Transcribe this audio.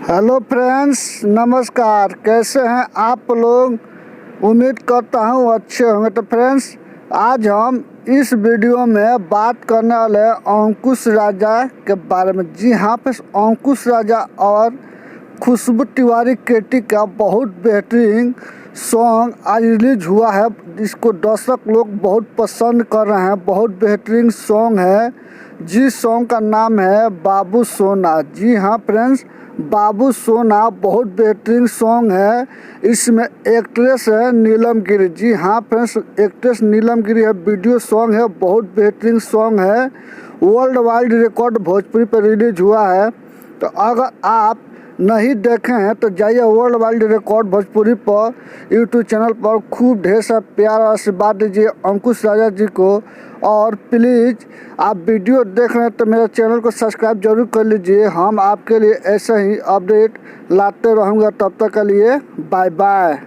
Hello friends, नमस्कार। कैसे हैं आप लोग? उम्मीद करता हूँ अच्छे होंगे। तो फ्रेंड्स, आज हम इस वीडियो में बात करने वाले हैं अंकुश राजा के बारे में। जी हाँ फ्रेंड्स, अंकुश राजा और खुशबू तिवारी केटी का बहुत बेहतरीन सॉन्ग आज रिलीज हुआ है। इसको दर्शक लोग बहुत पसंद कर रहे हैं। बहुत बेहतरीन सॉन्ग है। जिस सॉन्ग का नाम है बाबू सोना। जी हाँ फ्रेंड्स, बाबू सोना बहुत बेहतरीन सॉन्ग है। इसमें एक्ट्रेस है नीलम गिरी। जी हाँ फ्रेंड्स, एक्ट्रेस नीलम गिरी है। वीडियो सॉन्ग है, बहुत बेहतरीन सॉन्ग है। वर्ल्ड वाइड रिकॉर्ड भोजपुरी पर रिलीज हुआ है। तो अगर आप नहीं देखे हैं तो जाइए वर्ल्ड वाइड रिकॉर्ड भोजपुरी पर यूट्यूब चैनल पर खूब ढेर सा प्यार और आशीर्वाद दीजिए अंकुश राजा जी को। और प्लीज़ आप वीडियो देख रहे हैं तो मेरे चैनल को सब्सक्राइब जरूर कर लीजिए। हम आपके लिए ऐसे ही अपडेट लाते रहूँगा। तब तक के लिए बाय बाय।